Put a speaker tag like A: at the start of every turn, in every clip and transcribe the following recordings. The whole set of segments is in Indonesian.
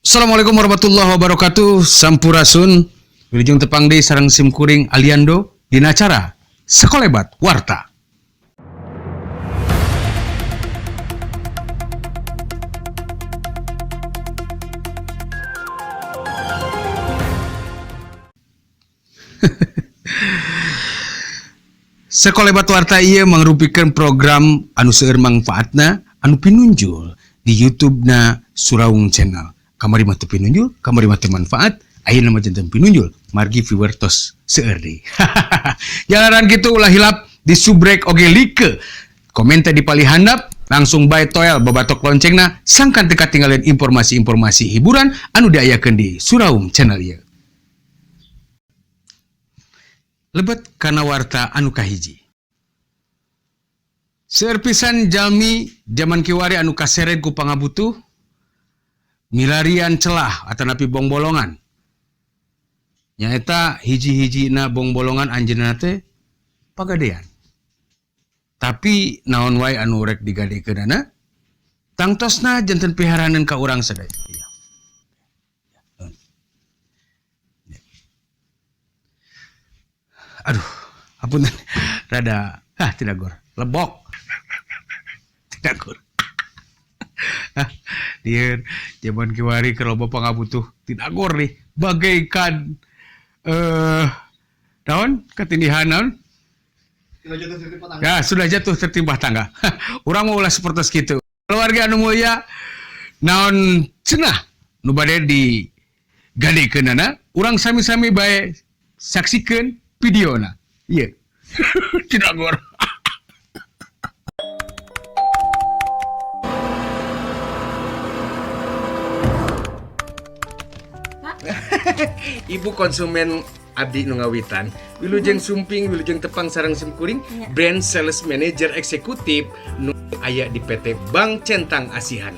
A: Assalamualaikum warahmatullahi wabarakatuh. Sampurasun. Wilujeng tepang di sareng sim kuring Aliando dina acara Sekolebat Warta. Sekolebat Warta ieu mangrupikeun program anu seueur mangfaatna anu pinunjul di YouTube-na Suraung Channel. Kamari mah teu pinunjul, kamari mah teu manfaat, ayeuna mah janten pinunjul, margi viewer tos seueur deui. Jalaran kitu ulah hilap di subrek oge like. Komentar di palih handap, langsung bae toel babatok loncengna sangkan teu katinggalan informasi-informasi hiburan anu diayakeun di Suraung Channel ieu. Lebet kana warta anu kahiji. Seueur pisan jalmi zaman kiwari anu kaseret ku pangabutuh milarian celah atanapi bong bolongan. Nyaeta hiji-hijina bong bolongan anjeunna teh pagadean. Tapi naon wae anu rek digadekeunana tangtosna janten piharaneun ka urang sadaya. Aduh, apunten. Rada tidak gor. Lebok. Tidak gor. Dia zaman kiwari ke loba pangabutuh tidak gor nih. Bagaikan naon ketindihan naon? Ya, sudah jatuh tertimpa tangga. Urang mau ulah seperti kitu. Keluarga anu mulia naon cenah nu bade di gadekeunana, urang sami-sami bae saksikeun videona. Iya. Tidak gor. Ibu konsumen abdi nu ngawitan, wilujeng sumping, wilujeng tepang sareng sim kuring, brand sales manager eksekutif nu aya di PT Bank Centang Asihan.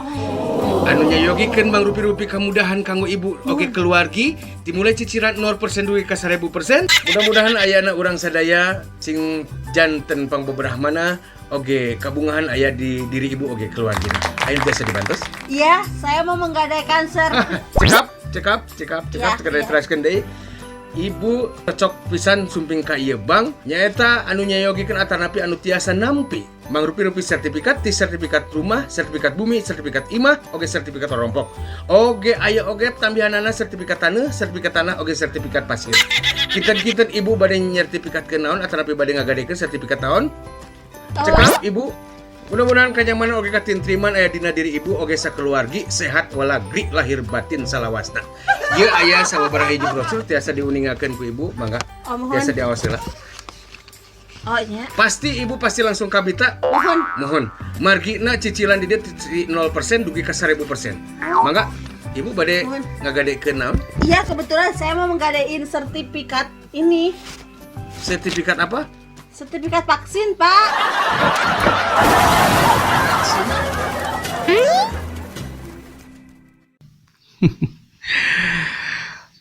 A: Anu nyayogikeun Bang rupi-rupi kemudahan kanggo ibu oge keluargi, dimulai ciciran 0% dugi ka 1000%. Mudah-mudahan ayana urang sadaya sing janten pangbeberahmana oge kabungahan aya di diri ibu oge keluargina. Ayo biasa dibantos?
B: Iya, saya mau menggadaikan
A: Cekap, tekan diteraskeun deui. Ibu cocok pisan sumping ka ieu bank nyaeta anu nyayogikeun atanapi anu tiasa nampi Mang rupi-rupi sertifikat ti sertifikat rumah, sertifikat bumi, sertifikat imah, oge sertifikat rompok. Oge aya oge tambihanana sertifikat tanah oge sertifikat pasir. Kinten-kinten ibu bade nyertifikatkeun naon atanapi bade ngagadekeun sertifikat naon? Cekap ibu. Mudah-mudahan kanyamanan oge katintriman aya dina diri ibu oge sakeluargi sehat walagri lahir batin salawasna. Ieu aya sababaraha hiji brosur tiasa diuningakeun ku ibu, mangga. Tiasa diawas heula.
B: Oh iya.
A: Pasti ibu pasti langsung kabita. Mohon. Margina cicilan di dia 0% dugi ka 1000%. Mangga ibu bade ngagadekeun naon?
B: Iya, kebetulan saya mau menggadein sertifikat ini.
A: Sertifikat apa?
B: Sertifikat vaksin, Pak.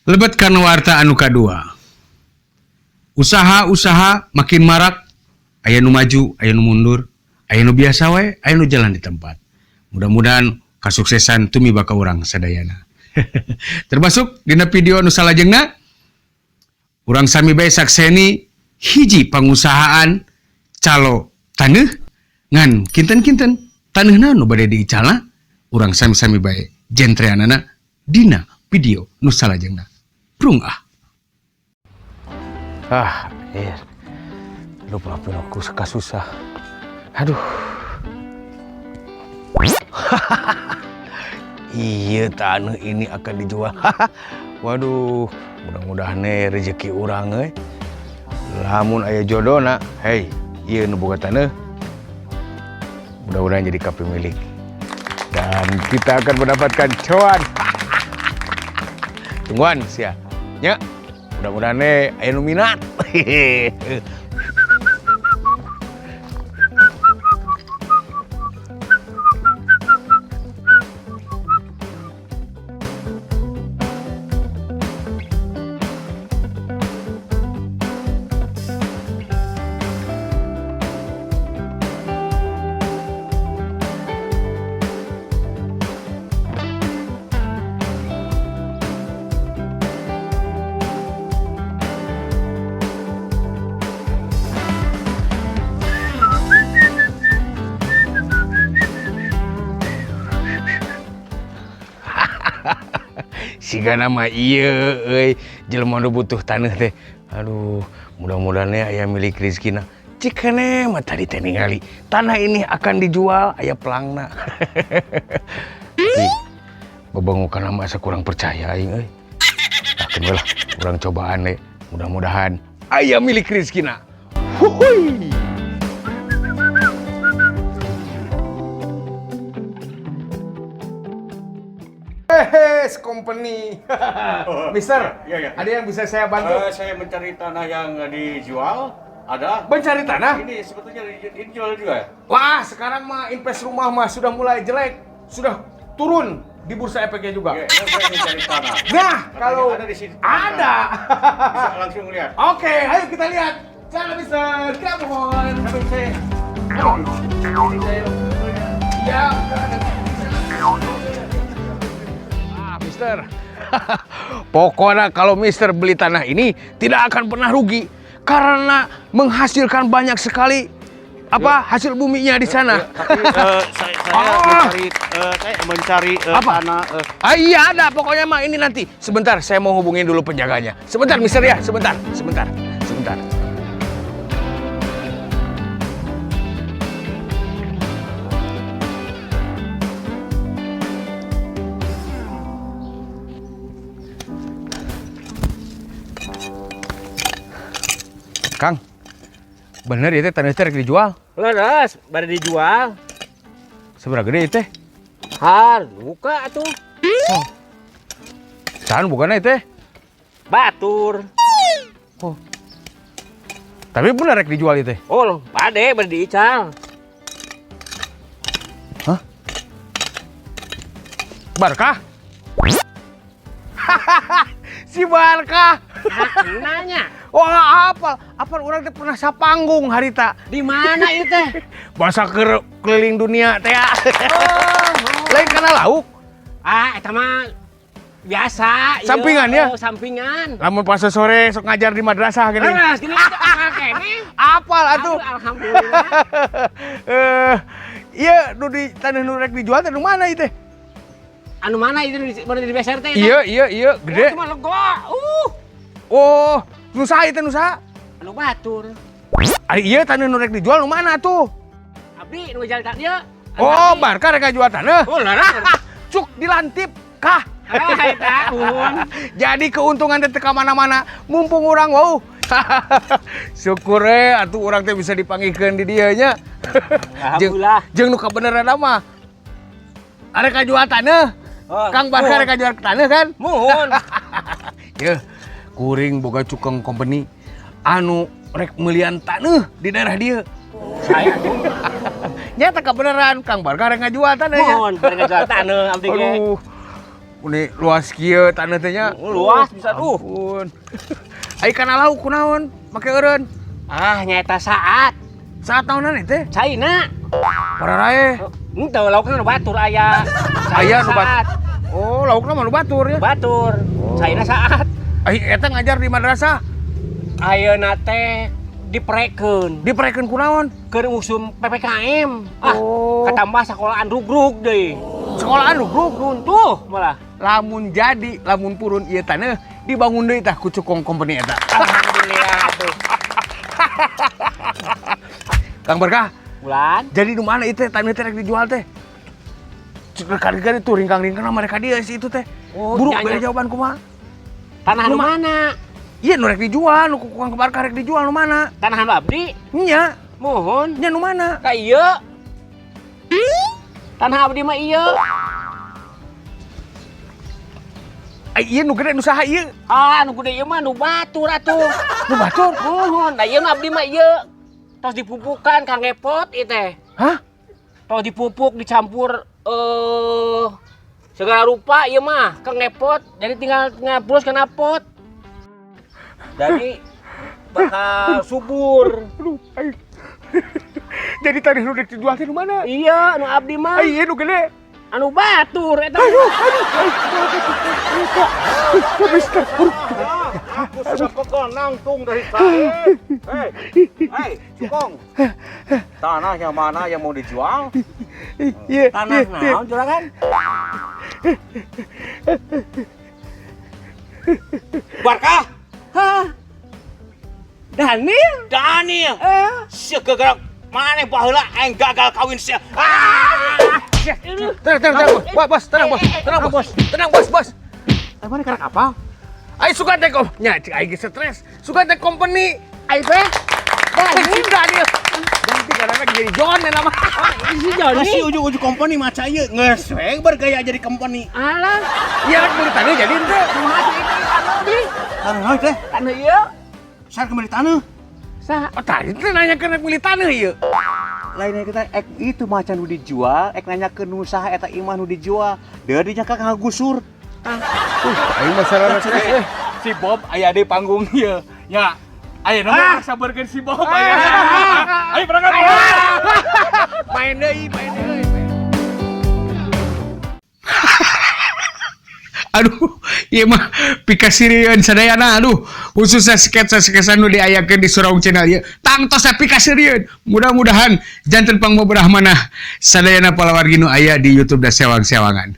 A: Lebet kana warta anu kadua. Usaha-usaha makin marak, aya nu maju, aya nu mundur, aya nu biasa wae, aya nu jalan di tempat. Mudah-mudahan kasuksesan tumiba ka urang sadayana. Termasuk dina video anu salajengna urang sami bae sakseni hiji pangusahaan calo taneuh ngan kinten-kinten taneuhna nu bade diicalna urang sami-sami bae jentreanana dina video nu salajengna. Prung ah.
C: Lupa aku susah. Aduh. Iya, tanah ini akan dijual. Waduh, mudah-mudahan rezeki urang euy. Lamun aya jodona, hei, ieu nu boga taneuh. Mudah-mudahan jadi kapemilik. Dan kita akan mendapatkan cuan. Tungguan sia. Nya. Mudah-mudahan aya nu minat. Siga nama iya jelema nu butuh tanah teh. Aduh, mudah-mudahan aya milik rezekina. Cikane mah tadi teh ningali tanah ini akan dijual aya pelangna. Tapi bebangukan nama asa kurang percaya aing euy. Yakin lah, urang cobaan deh. Mudah-mudahan aya milik rezekina. Huhuy.
A: Company. Mister,
D: Iya.
A: ada yang bisa saya bantu?
D: Saya mencari tanah yang dijual. Ada?
A: Mencari tanah?
D: Ini sebetulnya dijual juga ya?
A: Wah, sekarang mah invest rumah mah sudah mulai jelek, sudah turun di bursa efeknya juga.
D: Iya, saya mencari tanah.
A: Nah, kalau
D: ada di sini.
A: ada.
D: Bisa langsung lihat.
A: Oke, ayo kita lihat. Sana, Mister. Come on.
D: Tapi saya
A: Ya.
C: Mister, pokoknya kalau Mister beli tanah ini tidak akan pernah rugi karena menghasilkan banyak sekali hasil buminya di sana.
D: tapi saya mencari
C: Apa?
D: tanah.
C: Iya ada, pokoknya mah ini nanti. Sebentar, saya mau hubungin dulu penjaganya. Sebentar, Mister ya, sebentar. Kang, bener ya teh tanah teh rek dijual?
E: Leres, baru dijual.
C: Seberapa gede teh?
E: Har, buka atuh.
C: Can bukannya teh?
E: Batur.
C: Tapi bener rek dijual itu.
E: Oh, pade baru diical.
C: Barkah? Si Barkah.
E: Nanya,
C: Wah, apal orang teh pernah sapanggung harita.
E: di mana itu teh?
C: Bahasa keliling dunia teh. Lain karena lauk.
E: Ah, eta mah biasa. ieu,
C: Sampingan ya?
E: Sampingan.
C: Lamun pas sore sok ngajar di madrasah gini.
E: Leres, gini akal kene.
C: Apal atuh.
E: Aduh, alhamdulillah.
C: Iya, nu di tanah nu rek dijual teh nu mana ieu teh?
E: Anu mana itu baru di beser teh?
C: Iya, gede.
E: Cuma lega.
C: Oh, nu saha ieu nusa?
E: Anu batur.
C: Ari ieu tanah nu rek dijual nu mana tuh?
E: Abdi nu jalan dia.
C: Oh, Barkah rek jual tanah.
E: Oh, leres.
C: Cuk dilantip kah?
E: Eta nuhun.
C: Jadi keuntungan teh ka mana-mana mumpung urang wau. Syukur atuh urang teh bisa dipanggihkeun di dieu nya.
E: Alhamdulillah.
C: Jeung nu kabeneran mah arek kajual tanah.
E: Oh,
C: Kang Barkah rek kajual tanah kan?
E: Muhun.
C: Yeuh, kuring boga cukeng company anu rek meuliean tanah di daerah dieu.
E: Saya tuh.
C: Nyata kabeneran Kang Barkah rek ngajual tanah ya.
E: Mohon, bari ngajual tanah abdi ge.
C: Aduh. Ini luas kieu tanah teh nya.
E: Luas bisa
C: Ampun. Ai kana lauk kunaon? Make eureun.
E: Ah, nyaeta saat.
C: Saat naonan teh?
E: Caina.
C: Pararae.
E: Henteu laukna nu batur aya.
C: Aya nu
E: saat.
C: Oh, laukna mah nu batur ya.
E: Batur. Caina saat.
C: Ai eta ngajar di madrasah.
E: Ayeuna teh diprekeun.
C: Diparekeun kunaon?
E: Keur usum PPKM. Ah,
C: Oh.
E: katambah sekolahan rugrug deui.
C: Sekolahan rugrug.
E: Runtuh malah.
C: Lamun jadi, lamun purun ieu tanah dibangun deui tah ku Cukong Company eta.
E: Alhamdulillah tuh.
C: Kang Barkah,
E: Bulan.
C: jadi di mana itu tanah teh rek dijual teh? Rekan-rekan itu ringkang-ringkang mereka dia sih itu teh.
E: Oh,
C: Buru
E: iya,
C: beda
E: iya.
C: jawaban kumaha?
E: Tanah nu mana?
C: Iya nu rek dijual, nu Kang Barkah rek dijual nu mana?
E: Tanah nu abdi?
C: Nya,
E: Mohon.
C: nya nu mana?
E: Ka ieu. Tanah abdi mah ieu.
C: Ai ieu nu gede nu saha ieu?
E: Ah, nu gede ieu mah nu batur atuh.
C: Nu batur.
E: Mohon, da ieu nu abdi mah ieu. Tos dipupukan ka ngepot ieu teh.
C: Hah?
E: Tos dipupuk dicampur segala rupa ieu mah ka ngepot. Jadi tinggal ngapus kana pot. Jadi bakal subur.
C: Aduh, ai. Jadi tanah nu rek dijual teh nu mana?
E: Iya, nu abdi mah
C: Ai ieu nu gede.
E: anu batur eta.
D: Aku sudah pegang nangtung dari tadi. Hei, Cukong. Tanah yang mana yang mau dijual?
C: Iya.
E: Tanah naon juragan?
D: Barkah.
B: Hah?
E: Daniel.
D: Daniel.
B: Eh,
D: Sia gegerak mana baheula aing gagal kawin sia.
C: Tenang, bos. Tenang, bos.
E: Mana karek apa?
C: Ayo suka teh kok. Nya cik aing stres. Suka teh company.
B: ayo teh.
C: Si Daniel. Ganti karena jadi John ya nama.
E: Si Joni.
D: Masih ujung-ujung company maca ieu geus we bergaya jadi company.
E: Alah.
C: Iya rek beli tanah jadi ente.
D: Taneuh teh.
B: Anu ieu.
D: Sar kembali taneuh.
C: Oh tadi teh nanya ke rek beli tanah ieu.
D: Lainnya kita itu macan nu dijual, nanya ke nusaha eta imah nu dijual. Dia dinyangka ngagusur.
C: Aing masalah stres.
D: Si Bob aya di panggung ieu. Ya, aya nama sabarkeun si Bob aya. Ayo berangkat.
C: Main deui. Aduh, iya mah pikasirian sadayana aduh, khususnya sketsa-sketsa nu diayakeun di Suraung Channel ieu. Tangtos pikasirian. Mudah-mudahan janten pangboberahmana sadayana palawargi nu aya di YouTube da sewang-sewangan.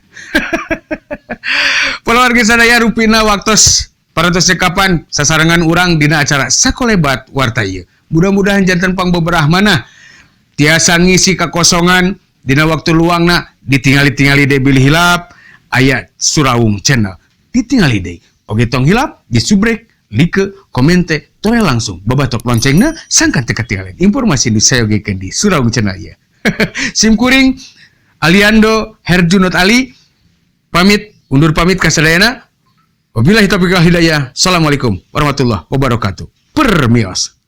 C: Palawargi sadaya rupina waktos parantos cekapan sasarengan urang dina acara Sakolebat warta ieu. Mudah-mudahan janten pangboberahmana tiasa ngisi kekosongan dina waktu luangna ditingali-tingali deui bilih hilap aya Suraung Channel. Ditingali deui. Oge tong hilap, disubrek, like, komente, tore langsung babatok loncengna sangkan teu katinggalan informasi nu sayogekeun di Suraung Channel ieu. Sim kuring Aliando Herjunot Ali pamit undur pamit ka sadayana. Wabillahi taufiq wal hidayah. Assalamualaikum warahmatullahi wabarakatuh. Permios.